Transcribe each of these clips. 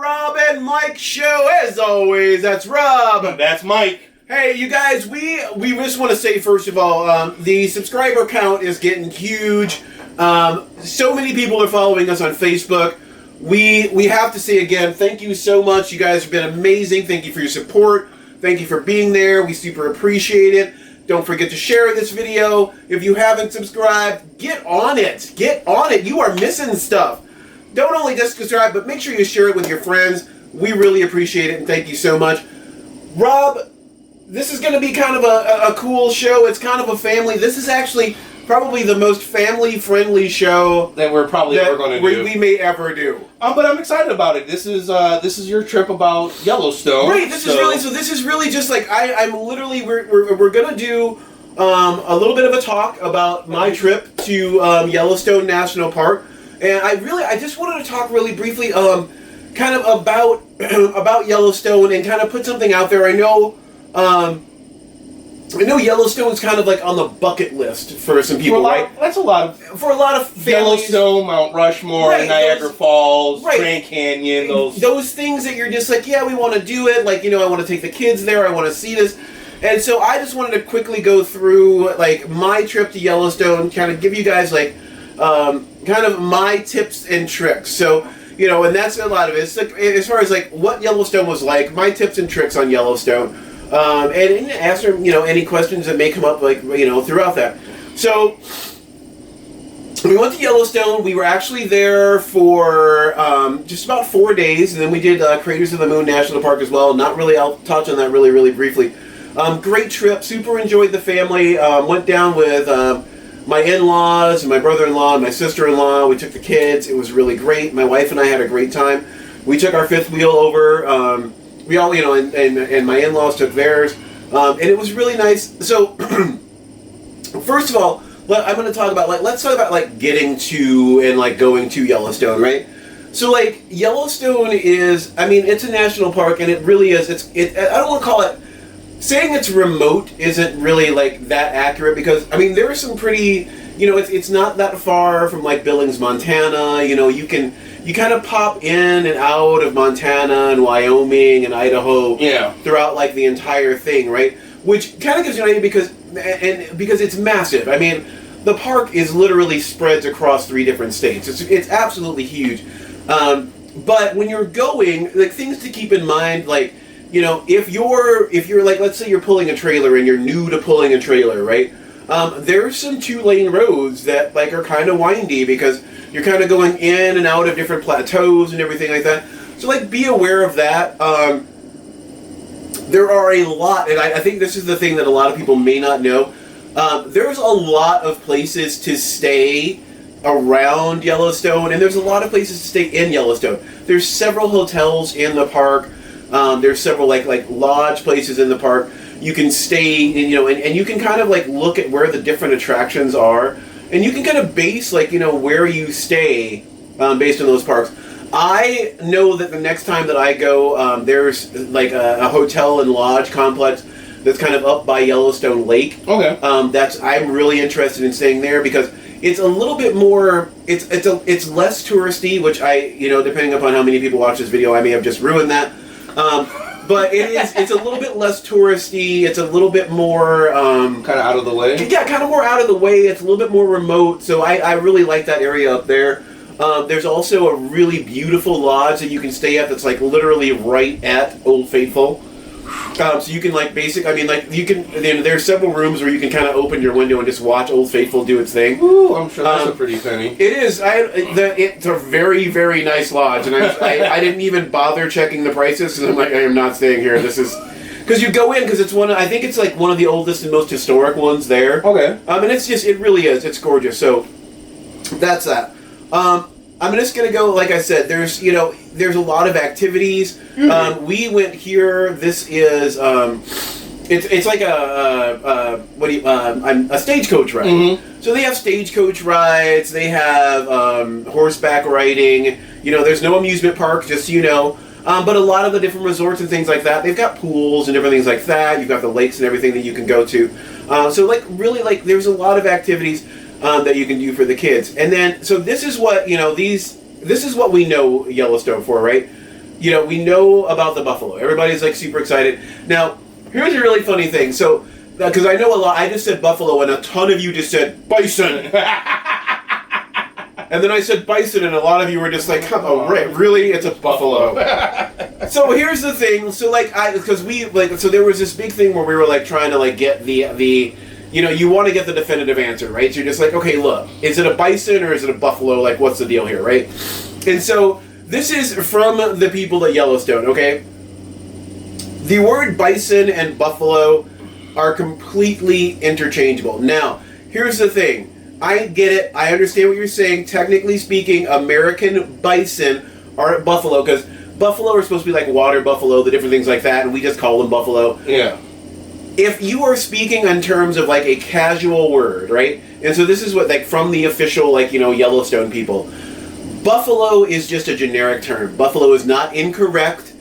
Rob and Mike show. As always, that's Rob. That's Mike. Hey, you guys, we just want to say, first of all, the subscriber count is getting huge. So many people are following us on Facebook. We have to say again, thank you so much. You guys have been amazing. Thank you for your support. Thank you for being there. We super appreciate it. Don't forget to share this video. If you haven't subscribed, get on it. Get on it. You are missing stuff. Don't only just subscribe, but make sure you share it with your friends. We really appreciate it, and thank you so much. Rob, this is going to be kind of a cool show. It's kind of a family. This is actually probably the most family-friendly show that we're probably ever going to do. We may ever do. But I'm excited about it. This is your trip about Yellowstone. Right. This is really just like I'm literally we're going to do a little bit of a talk about my trip to Yellowstone National Park, and I just wanted to talk really briefly kind of about Yellowstone and kind of put something out there. I know Yellowstone's kind of like on the bucket list for some people, right? That's a lot of... For a lot of families. Yellowstone, Mount Rushmore, right, Niagara Falls, Grand Canyon, those things that you're just like, yeah, we want to do it. Like, I want to take the kids there. I want to see this. And so I just wanted to quickly go through, like, my trip to Yellowstone, kind of give you guys, like, kind of my tips and tricks. So, and that's a lot of it. It's like, as far as, like, what Yellowstone was like, my tips and tricks on Yellowstone. And answer, any questions that may come up, like, throughout that. So, we went to Yellowstone. We were actually there for just about 4 days, and then we did Craters of the Moon National Park as well. I'll touch on that really, really briefly. Great trip. Super enjoyed the family. Went down with my in-laws, and my brother-in-law, and my sister-in-law. We took the kids. It was really great. My wife and I had a great time. We took our fifth wheel over. We all, and my in-laws took theirs, and it was really nice. So, first of all, I'm going to talk about, let's talk about, getting to and, going to Yellowstone, right? So, Yellowstone is, it's a national park, and it really is, I don't want to call it, saying it's remote isn't really, that accurate, because, there are some pretty, it's not that far from, Billings, Montana. You kind of pop in and out of Montana and Wyoming and Idaho throughout the entire thing, right? Which kind of gives you an idea because it's massive. The park is literally spreads across 3 different states. It's absolutely huge. But when you're going, things to keep in mind, if you're let's say you're pulling a trailer and you're new to pulling a trailer, right? There's some 2-lane roads that are kind of windy because you're kind of going in and out of different plateaus and everything like that. So, be aware of that. There are a lot, and I think this is the thing that a lot of people may not know. There's a lot of places to stay around Yellowstone, and there's a lot of places to stay in Yellowstone. There's several hotels in the park. There's several, lodge places in the park. You can stay, and you can kind of, look at where the different attractions are. And you can kind of base, where you stay based on those parks. I know that the next time that I go, there's, a hotel and lodge complex that's kind of up by Yellowstone Lake. Okay. I'm really interested in staying there because it's a little bit more, it's less touristy, which depending upon how many people watch this video, I may have just ruined that. But it's a little bit less touristy. It's a little bit more... kind of out of the way? Yeah, kind of more out of the way. It's a little bit more remote. So I really like that area up there. There's also a really beautiful lodge that you can stay at that's literally right at Old Faithful. So you can there's several rooms where you can kind of open your window and just watch Old Faithful do its thing. Ooh, I'm sure that's a pretty penny. It is. It's a very, very nice lodge, and I didn't even bother checking the prices because I'm I am not staying here. This is because you go in because it's I think it's one of the oldest and most historic ones there. Okay. And it really is. It's gorgeous. So that's that. I'm just gonna go. Like I said, there's a lot of activities. Mm-hmm. We went here. This is it's like a stagecoach ride. Mm-hmm. So they have stagecoach rides. They have horseback riding. There's no amusement park, just but a lot of the different resorts and things like that, they've got pools and different things like that. You've got the lakes and everything that you can go to. So really there's a lot of activities that you can do for the kids. And then, so this is what, this is what we know Yellowstone for, right? you know, we know about the buffalo. Everybody's like super excited. Now, here's a really funny thing. So, because I know a lot, I just said buffalo, and a ton of you just said bison. And then I said bison, and a lot of you were just like, "Come on, really? It's a buffalo." So here's the thing. So like, so there was this big thing where we were like trying to like get the you know, you want to get the definitive answer, right? So you're just like, okay, look, is it a bison or is it a buffalo? Like, what's the deal here, right? And so this is from the people at Yellowstone, okay? The word bison and buffalo are completely interchangeable. Now, here's the thing. I get it. I understand what you're saying. Technically speaking, American bison are buffalo, because buffalo are supposed to be like water buffalo, the different things like that, and we just call them buffalo. Yeah. If you are speaking in terms of like a casual word, right? And so this is what, like, from the official, like, you know, Yellowstone people. Buffalo is just a generic term. Buffalo is not incorrect.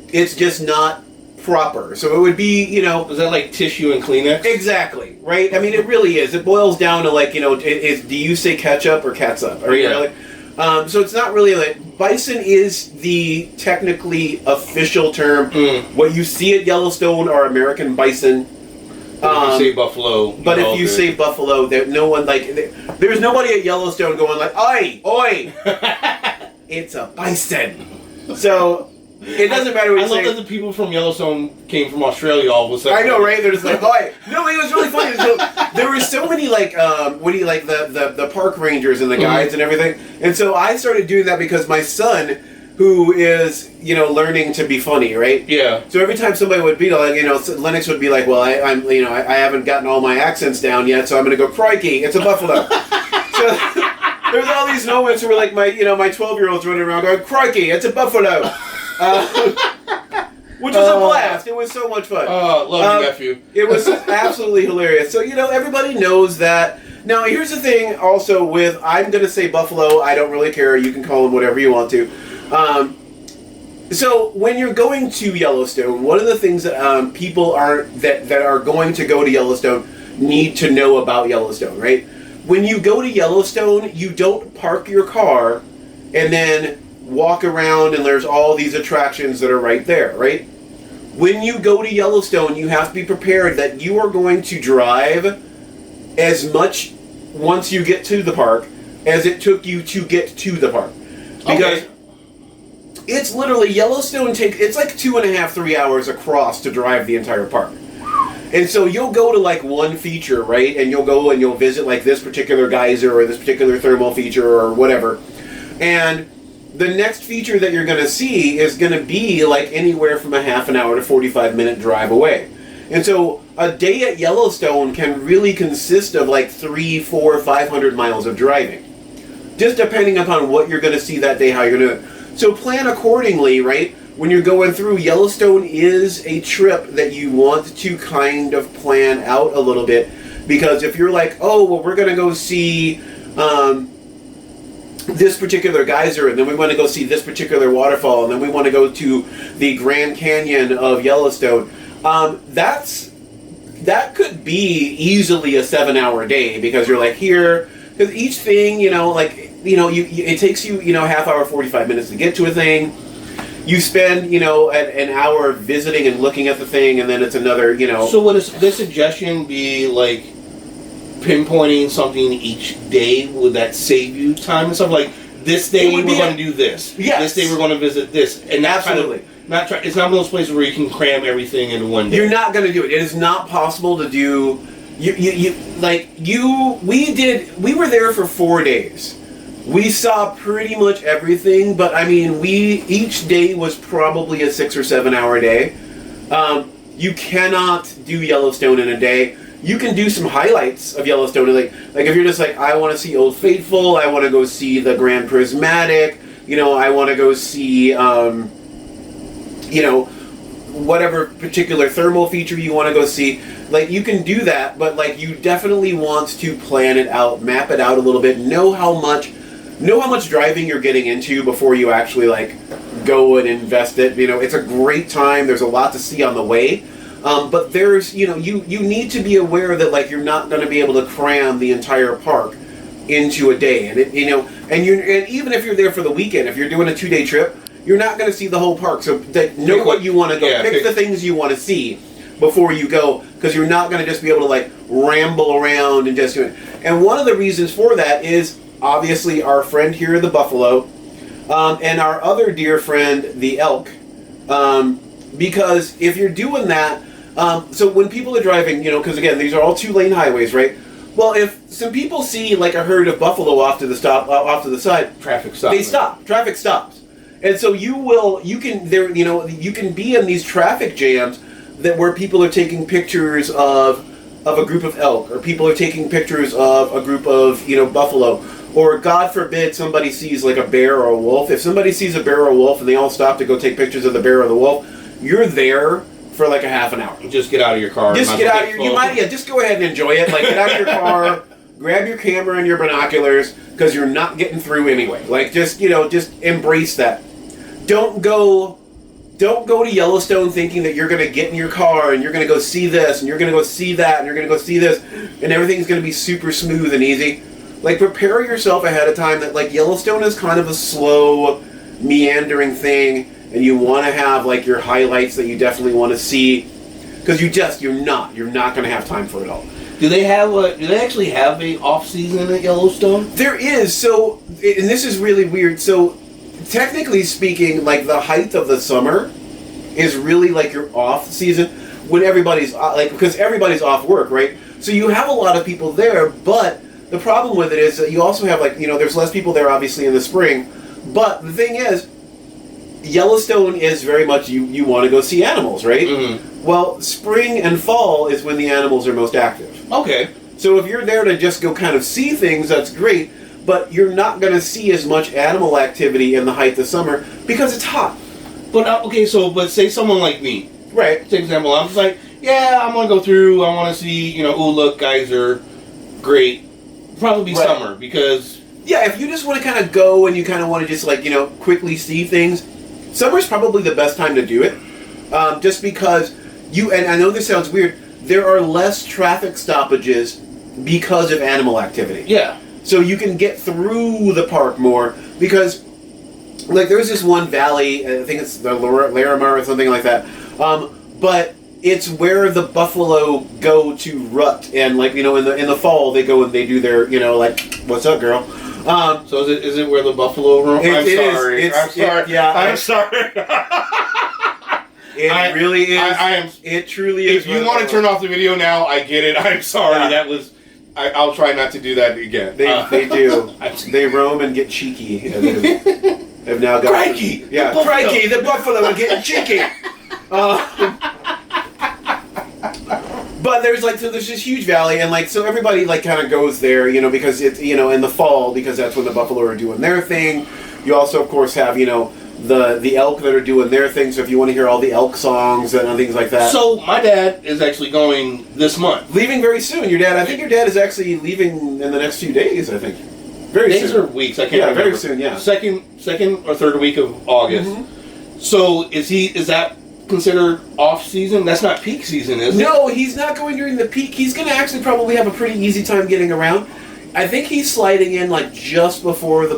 It's just not proper. So it would be, you know... Is that like tissue and Kleenex? Exactly, right? I mean, it really is. It boils down to, like, you know, do you say ketchup or catsup? Or, yeah. Really? So it's not really like... Bison is the technically official term. What you see at Yellowstone are American bison. If you say buffalo... But if you say buffalo, no one, like... There's nobody at Yellowstone going like, oi, oi! It's a bison. So... It doesn't matter what you say. I love that the people from Yellowstone came from Australia all of a sudden. I know, right? They're just like, "Oh, no!" It was really funny. So, there were so many like, the park rangers and the guides and everything. And so I started doing that because my son, who is, you know, learning to be funny, right? Yeah. So every time somebody would be like, you know, Lennox would be like, "Well, I haven't gotten all my accents down yet, so I'm going to go, crikey, it's a buffalo." So there's all these moments where like my 12-year-old's running around going, "Crikey, it's a buffalo." Which was a blast. It was so much fun. Love you, nephew. It was absolutely hilarious. So, you know, everybody knows that. Now, here's the thing also with, I'm going to say buffalo. I don't really care. You can call them whatever you want to. So, when you're going to Yellowstone, one of the things that people that are going to go to Yellowstone need to know about Yellowstone, right? When you go to Yellowstone, you don't park your car and then walk around and there's all these attractions that are right there, right? When you go to Yellowstone, you have to be prepared that you are going to drive as much once you get to the park as it took you to get to the park. Because it's literally, Yellowstone it's like 2.5, 3 hours across to drive the entire park. And so you'll go to like one feature, right? And you'll go and you'll visit like this particular geyser or this particular thermal feature or whatever. And the next feature that you're going to see is going to be like anywhere from a half an hour to 45-minute drive away. And so a day at Yellowstone can really consist of like 300, 400, 500 miles of driving. Just depending upon what you're going to see that day, how you're going to... So plan accordingly, right? When you're going through, Yellowstone is a trip that you want to kind of plan out a little bit. Because if you're like, oh, well, we're going to go see... this particular geyser, and then we want to go see this particular waterfall, and then we want to go to the Grand Canyon of Yellowstone. That could be easily a 7-hour day, because you're like here, because each thing, you know, like, you know, it takes you, you know, half hour, 45 minutes to get to a thing. You spend, you know, an hour visiting and looking at the thing, and then it's another, you know. So would this suggestion be like pinpointing something each day? Would that save you time and stuff? Like, this day we're going to do this. Yes. This day we're going to visit this. And absolutely. It's not one of those places where you can cram everything into one day. You're not going to do it. It is not possible to do. We were there for 4 days. We saw pretty much everything, but I mean, each day was probably a 6 or 7 hour day. You cannot do Yellowstone in a day. You can do some highlights of Yellowstone, like if you're just like, I want to see Old Faithful, I want to go see the Grand Prismatic, you know, I want to go see, you know, whatever particular thermal feature you want to go see. Like, you can do that, but like, you definitely want to plan it out, map it out a little bit, know how much driving you're getting into before you actually like go and invest it. You know, it's a great time. There's a lot to see on the way. But there's, you know, you need to be aware that like you're not going to be able to cram the entire park into a day, and it, you know, and even if you're there for the weekend, if you're doing a 2-day trip, you're not going to see the whole park. So know what you want to go. Pick the things you want to see before you go, because you're not going to just be able to like ramble around and just do it. And one of the reasons for that is obviously our friend here, the buffalo, and our other dear friend, the elk. Because if you're doing that, so when people are driving, because again, these are all 2-lane highways, right? Well, if some people see like a herd of buffalo off to the side, traffic stops. They stop. Traffic stops, and so you can be in these traffic jams where people are taking pictures of a group of elk, or people are taking pictures of a group of buffalo, or God forbid somebody sees like a bear or a wolf. If somebody sees a bear or a wolf and they all stop to go take pictures of the bear or the wolf, you're there for like a half an hour. Just get out of your car. Just get out of your. Just go ahead and enjoy it. Like get out of your car, grab your camera and your binoculars, because you're not getting through anyway. Like just embrace that. Don't go to Yellowstone thinking that you're going to get in your car and you're going to go see this and you're going to go see that and you're going to go see this and everything's going to be super smooth and easy. Like prepare yourself ahead of time that like Yellowstone is kind of a slow, meandering thing. And you want to have like your highlights that you definitely want to see, because you're not going to have time for it all. Do they actually have a off season at Yellowstone? There is. So, and this is really weird. So, technically speaking, like the height of the summer is really like your off season when everybody's because everybody's off work, right? So you have a lot of people there, but the problem with it is that you also have there's less people there obviously in the spring. But the thing is, Yellowstone is very much you want to go see animals, right? Mm-hmm. Well, spring and fall is when the animals are most active. Okay. So if you're there to just go kind of see things, that's great, but you're not going to see as much animal activity in the height of summer because it's hot. But but say someone like me. Right. For example, I'm just like, yeah, I'm going to go through, I want to see, oh look, guys are great. Probably summer because... Yeah, if you just want to kind of go and you kind of want to just quickly see things, summer's probably the best time to do it, just because and I know this sounds weird, there are less traffic stoppages because of animal activity. Yeah. So you can get through the park more, because, like, there's this one valley, I think it's the Laramar or something like that, but it's where the buffalo go to rut, and, like, in the fall they go and they do their, what's up, girl? So is it where the buffalo roam? I'm sorry. I'm sorry. It really is. I am. It truly is. If you want to turn off the video now, I get it. I'm sorry. Yeah. That was. I'll try not to do that again. They do. They roam and get cheeky. And they've now got. Crikey! Yeah, crikey! The buffalo are getting cheeky. But there's this huge valley, and so everybody kind of goes there, because it's in the fall, because that's when the buffalo are doing their thing. You also, of course, have the elk that are doing their thing. So if you want to hear all the elk songs and things like that. So my dad is actually going this month, leaving very soon. I think your dad is actually leaving in the next few days. I think very days soon. or weeks. I can't remember. Very soon. Yeah, second or third week of August. Mm-hmm. So is that considered off season? That's not peak season, is it? No, he's not going during the peak. He's going to actually probably have a pretty easy time getting around. I think he's sliding in just before the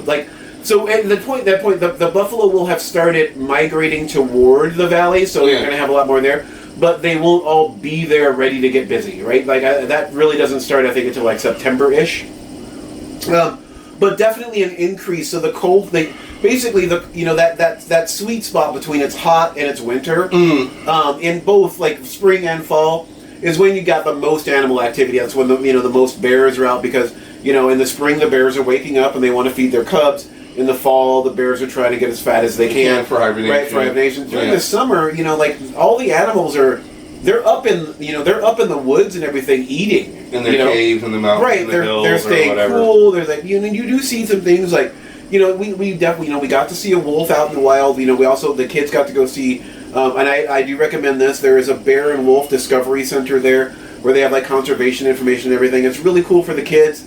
So at that point, the buffalo will have started migrating toward the valley. So you're going to have a lot more there, but they won't all be there ready to get busy, right? That really doesn't start, I think, until September-ish. But definitely an increase. So the cold, basically that sweet spot between it's hot and it's winter, in both spring and fall, is when you got the most animal activity. That's when the most bears are out, because in the spring the bears are waking up and they want to feed their cubs. In the fall, the bears are trying to get as fat as they can for hibernation. Right, for hibernation. During the summer, all the animals they're up in the woods and everything, eating in their caves in the mountains. Right, they're staying cool. There's you do see some things we definitely we got to see a wolf out in the wild. We also, the kids got to go see, and I do recommend this. There is a bear and wolf discovery center there where they have conservation information and everything. It's really cool for the kids.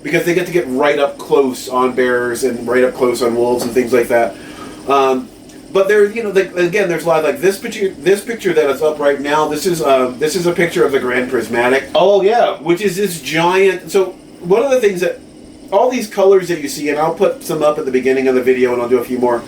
Because they get to get right up close on bears and right up close on wolves and things like that. But there, again, there's a lot of this picture that is up right now. This is a picture of the Grand Prismatic. Oh yeah, which is this giant. So one of the things that all these colors that you see, and I'll put some up at the beginning of the video, and I'll do a few more.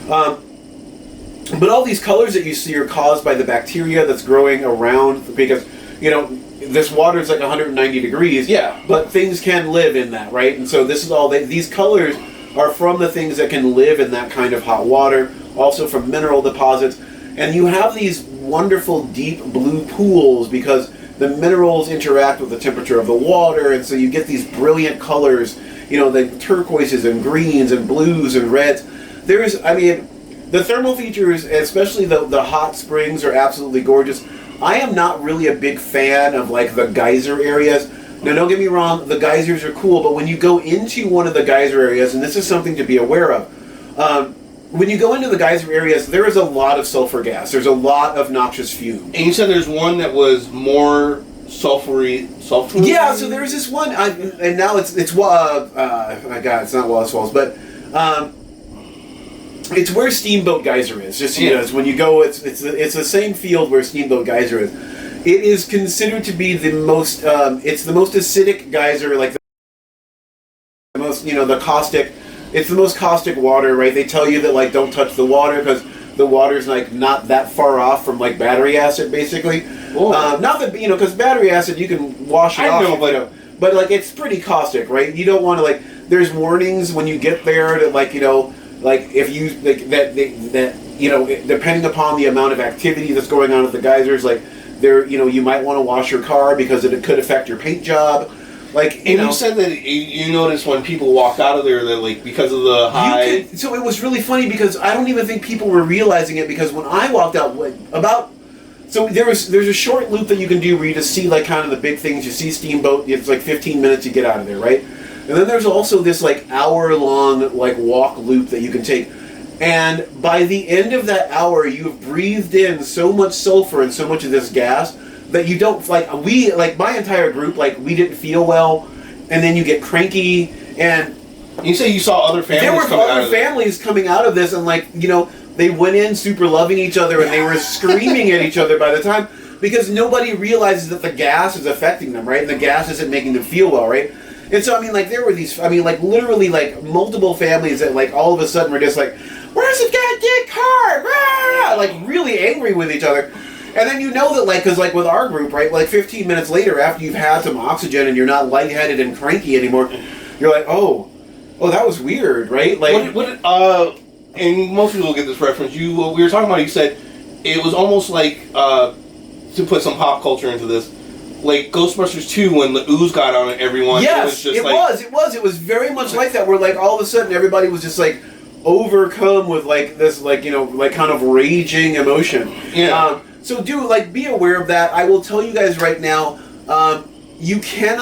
But all these colors that you see are caused by the bacteria that's growing around, because, this water is like 190 degrees. Yeah. But things can live in that, right? And so this is all, these colors are from the things that can live in that kind of hot water, also from mineral deposits. And you have these wonderful deep blue pools because the minerals interact with the temperature of the water, and so you get these brilliant colors, the turquoises and greens and blues and reds. The thermal features, especially the hot springs, are absolutely gorgeous. I am not really a big fan of like the geyser areas. Now, don't get me wrong, the geysers are cool, but when you go into one of the geyser areas, and this is something to be aware of, when you go into the geyser areas, there is a lot of sulfur gas. There's a lot of noxious fume. And you said there's one that was more sulfury? Yeah, so there's this one, and now it's my God, it's not Wallace Falls, but it's where Steamboat Geyser is. Just it's when you go, it's the same field where Steamboat Geyser is. It is considered to be the most, it's the most acidic geyser, like the most, the caustic. It's the most caustic water, right? They tell you that like don't touch the water because the water's like not that far off from like battery acid, basically. Not that because battery acid you can wash it off. I know, but like it's pretty caustic, right? You don't want to like. There's warnings when you get there that like like if you like that depending upon the amount of activity that's going on at the geysers, like there you might want to wash your car because it could affect your paint job. Like you said that you notice when people walk out of there that like because of the high. So it was really funny because I don't even think people were realizing it because when I walked out there's a short loop that you can do where you just see like kind of the big things. You see Steamboat. It's like 15 minutes you get out of there, right? And then there's also this like hour-long like walk loop that you can take. And by the end of that hour, you've breathed in so much sulfur and so much of this gas that you don't my entire group, like we didn't feel well, and then you get cranky, and you say you saw other families. There were other families coming out of this, and they went in super loving each other, and they were screaming at each other by the time because nobody realizes that the gas is affecting them, right? And the gas isn't making them feel well, right? And so there were these, literally multiple families that all of a sudden were just like, "Where's the goddamn car?" Rah! Like really angry with each other. And then that because with our group, right, 15 minutes later after you've had some oxygen and you're not lightheaded and cranky anymore, you're like, oh, that was weird, right? And most people get this reference. We were talking about, you said it was almost like, to put some pop culture into this, like Ghostbusters 2 when the ooze got on everyone. Yes, it was very much like that, where all of a sudden everybody was just overcome with this kind of raging emotion. Yeah. So be aware of that. I will tell you guys right now, you can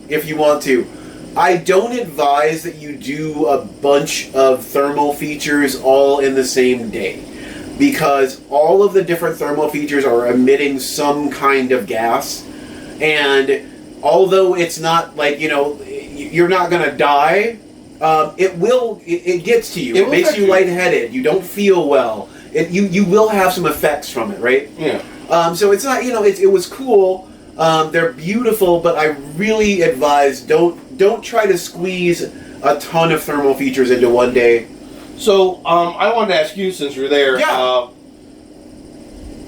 if you want to. I don't advise that you do a bunch of thermal features all in the same day, because all of the different thermal features are emitting some kind of gas, and although it's not you're not going to die, it gets to you. It makes you lightheaded. You don't feel well. You will have some effects from it, right? Yeah. So it's not, it was cool. They're beautiful, but I really advise don't try to squeeze a ton of thermal features into one day. So I wanted to ask you, since you're there,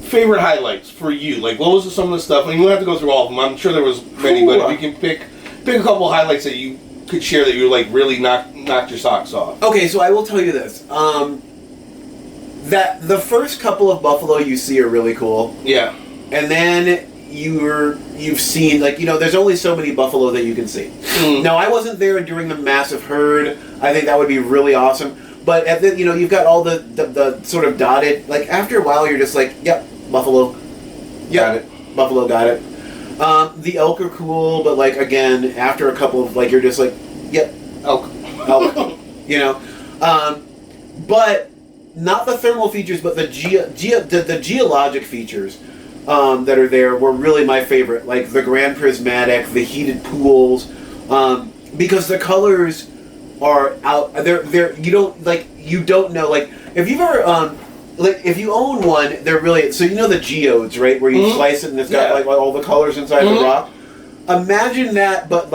favorite highlights for you. What was some of the stuff? I mean, you don't have to go through all of them. I'm sure there was many, but if you can pick a couple of highlights that you could share that you really knocked your socks off. Okay, so I will tell you this. That the first couple of buffalo you see are really cool. Yeah. And then you've seen there's only so many buffalo that you can see. Now I wasn't there during the massive herd. I think that would be really awesome. But at the you've got all the sort of dotted. After a while you're just yep, buffalo. Yep, got it. Buffalo, got it. The elk are cool, but again after a couple of you're just yep, elk. But not the thermal features, but the geologic features that are there were really my favorite. The grand prismatic, the heated pools, because the colors are out. They're you don't know if you've ever if you own one, they're really so the geodes, right, where you slice it and it's got all the colors inside the rock. Imagine that, but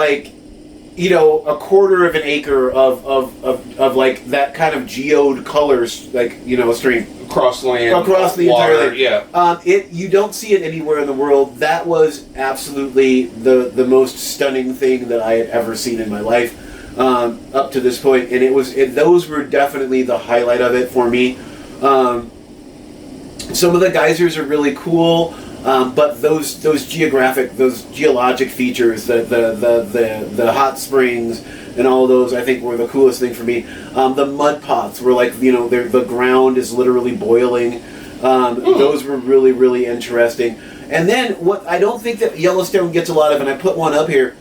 you know, a quarter of an acre of like that kind of geode colors, like, you know, stream across land, across the water, entire land. yeah. You don't see it anywhere in the world. That was absolutely the most stunning thing that I had ever seen in my life up to this point, and those were definitely the highlight of it for me. Some of the geysers are really cool. But those geologic features, the hot springs and all those, I think were the coolest thing for me. The mud pots were like, you know, the ground is literally boiling. Those were really, really interesting. And then what I don't think that Yellowstone gets a lot of, and I put one up here.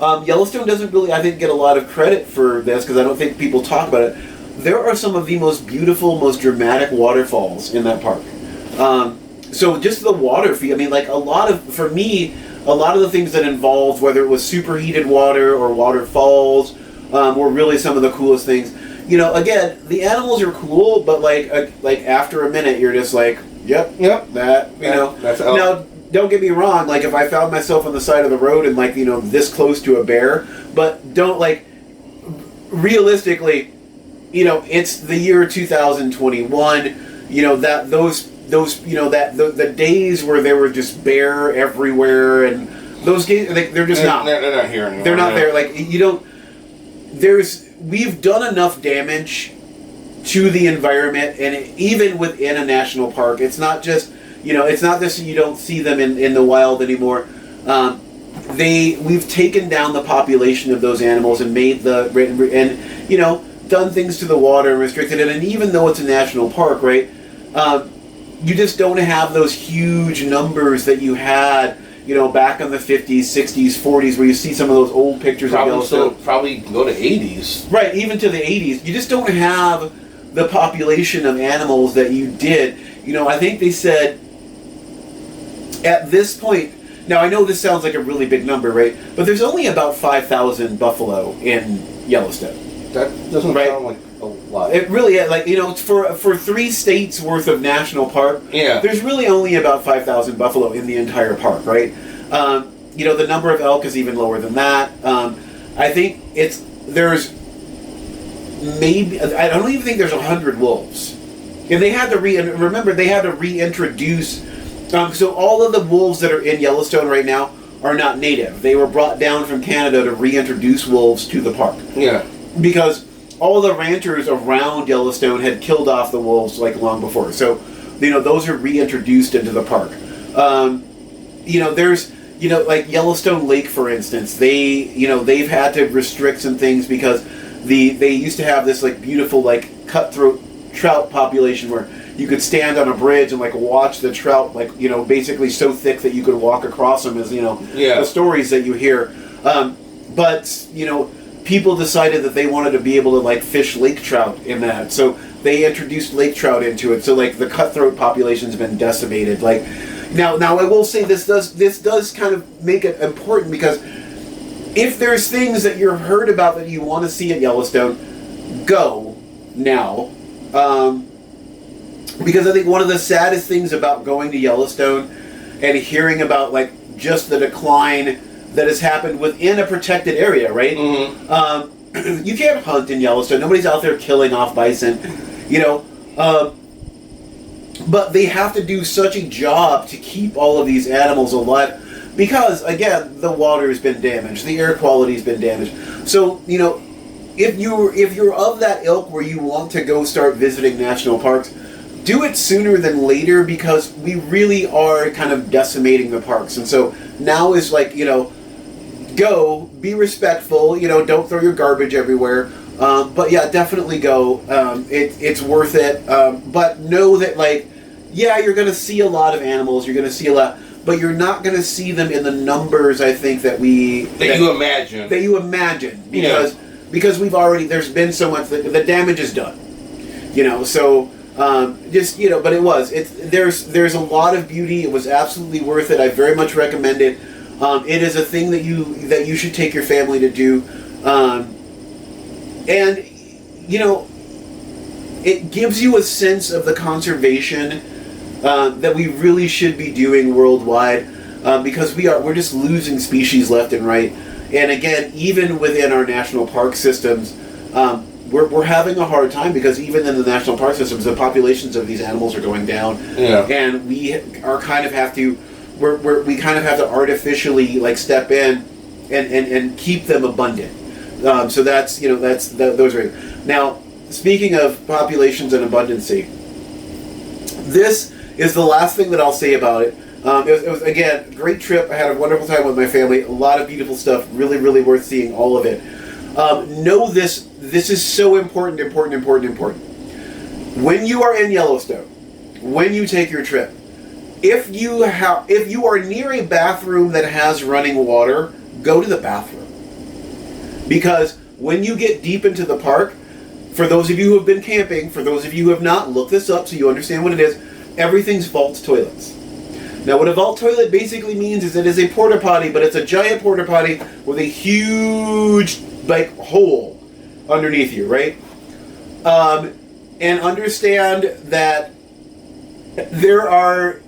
Yellowstone doesn't really, I think, get a lot of credit for this because I don't think people talk about it. There are some of the most beautiful, most dramatic waterfalls in that park. So just the water fee, I mean, like for me, a lot of the things that involved, whether it was superheated water or waterfalls, were really some of the coolest things. You know, again, the animals are cool, but like after a minute, you're just like, yep, that, you know. That's now, don't get me wrong, like if I found myself on the side of the road and like, you know, this close to a bear, but don't like, realistically, you know, it's the year 2021, you know, that those you know, that the days where there were just bear everywhere, and those days they're just not. They're not here anymore. They're not there. Like, you don't. We've done enough damage to the environment, and even within a national park, it's not just, you know, it's not just you don't see them in the wild anymore. We've taken down the population of those animals and made and you know, done things to the water and restricted it. And even though it's a national park, right? You just don't have those huge numbers that you had, you know, back in the 50s, 60s, 40s, where you see some of those old pictures of Yellowstone. Probably go to 80s. Right, even to the 80s. You just don't have the population of animals that you did. You know, I think they said at this point, now I know this sounds like a really big number, right? But there's only about 5,000 buffalo in Yellowstone. That doesn't sound like a lot. It really, like, you know, for 3 states worth of national park, yeah, there's really only about 5,000 buffalo in the entire park, right? You know, the number of elk is even lower than that. I think there's maybe, I don't even think there's 100 wolves. And they had to remember, they had to reintroduce, so all of the wolves that are in Yellowstone right now are not native. They were brought down from Canada to reintroduce wolves to the park. Yeah. Because all the ranchers around Yellowstone had killed off the wolves like long before. So, you know, those are reintroduced into the park. You know, there's, you know, like Yellowstone Lake, for instance, they've had to restrict some things because they used to have this like beautiful like cutthroat trout population where you could stand on a bridge and like watch the trout, like, you know, basically so thick that you could walk across them, as, you know, the stories that you hear. But, you know, people decided that they wanted to be able to like fish lake trout in that, so they introduced lake trout into it. So like the cutthroat population's been decimated. Like now I will say this does kind of make it important, because if there's things that you're heard about that you want to see at Yellowstone, go now. Because I think one of the saddest things about going to Yellowstone and hearing about like just the decline that has happened within a protected area, right? Mm-hmm. You can't hunt in Yellowstone. Nobody's out there killing off bison, you know. But they have to do such a job to keep all of these animals alive because, again, the water has been damaged, the air quality has been damaged. So, you know, if you're of that ilk where you want to go start visiting national parks, do it sooner than later, because we really are kind of decimating the parks. And so now is like, you know, go, be respectful, you know, don't throw your garbage everywhere. But yeah, definitely go. It's worth it. But know that, like, yeah, you're going to see a lot of animals, you're going to see a lot, but you're not going to see them in the numbers, I think, that you imagine. That you imagine. Because we've already, there's been so much, the damage is done. You know, so just, you know, but there's a lot of beauty. It was absolutely worth it. I very much recommend it. It is a thing that you should take your family to do. And, you know, it gives you a sense of the conservation that we really should be doing worldwide, because we're just losing species left and right. And again, even within our national park systems, we're having a hard time because even in the national park systems, the populations of these animals are going down, and we are kind of have to, we kind of have to artificially like step in and keep them abundant. So that's those are now. Speaking of populations and abundancy, this is the last thing that I'll say about it. It was again a great trip. I had a wonderful time with my family. A lot of beautiful stuff. Really, really worth seeing all of it. Know this. This is so important. When you are in Yellowstone, when you take your trip, if you are near a bathroom that has running water, go to the bathroom. Because when you get deep into the park, for those of you who have been camping, for those of you who have not, look this up so you understand what it is. Everything's vault toilets. Now, what a vault toilet basically means is it is a porta potty, but it's a giant porta potty with a huge like hole underneath you, right? And understand that there are,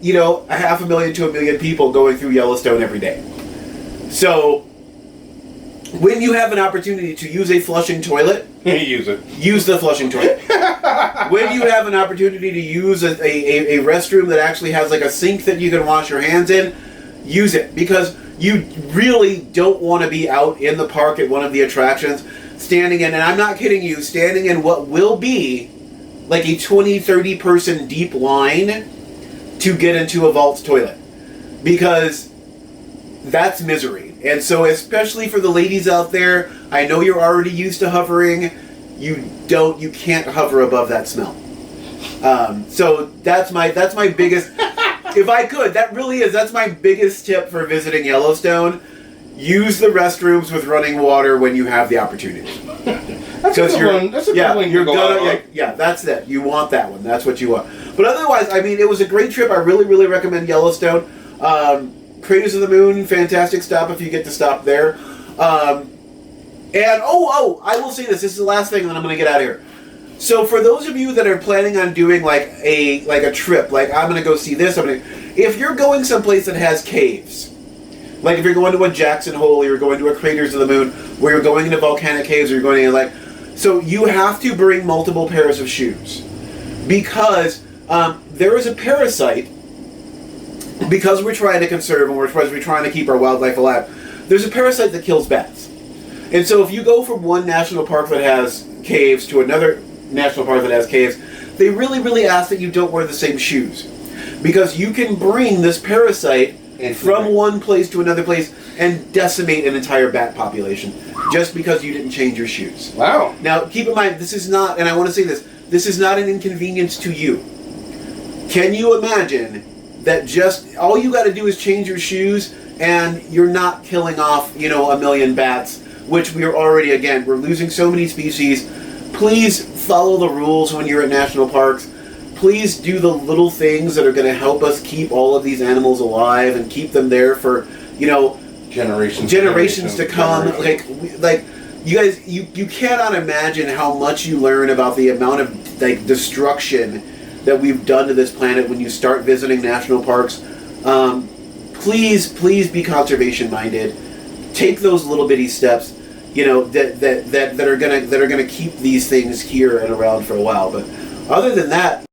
500,000 to 1 million people going through Yellowstone every day. So when you have an opportunity to use a flushing toilet, use it. Use the flushing toilet. When you have an opportunity to use a restroom that actually has like a sink that you can wash your hands in, use it. Because you really don't want to be out in the park at one of the attractions, standing in, and I'm not kidding you, standing in what will be like a 20, 30 person deep line to get into a vault toilet. Because that's misery. And so especially for the ladies out there, I know you're already used to hovering. You can't hover above that smell. So that's my biggest, if I could, that's my biggest tip for visiting Yellowstone. Use the restrooms with running water when you have the opportunity. That's a good one. That's a good one. You're gonna, that's it. You want that one. That's what you want. But otherwise, I mean, it was a great trip. I really, really recommend Yellowstone. Craters of the Moon, fantastic stop if you get to stop there. And I will say this. This is the last thing, and then I'm going to get out of here. So for those of you that are planning on doing like a trip, like I'm going to go see this, if you're going someplace that has caves, like if you're going to a Jackson Hole, or you're going to a Craters of the Moon, where you're going into volcanic caves, or you're going to so you have to bring multiple pairs of shoes, because there is a parasite. Because we're trying to conserve and we're trying to keep our wildlife alive, there's a parasite that kills bats. And so if you go from one national park that has caves to another national park that has caves, they really, really ask that you don't wear the same shoes. Because you can bring this parasite from one place to another place and decimate an entire bat population just because you didn't change your shoes. Wow. Now, keep in mind, this is not, and I want to say this is not an inconvenience to you. Can you imagine that just all you got to do is change your shoes and you're not killing off, 1 million bats, which we are already, again, we're losing so many species. Please follow the rules when you're at national parks. Please do the little things that are going to help us keep all of these animals alive and keep them there for, generations to come. Like you guys, you cannot imagine how much you learn about the amount of destruction that we've done to this planet when you start visiting national parks. Please be conservation minded. Take those little bitty steps, that are gonna keep these things here and around for a while. But other than that,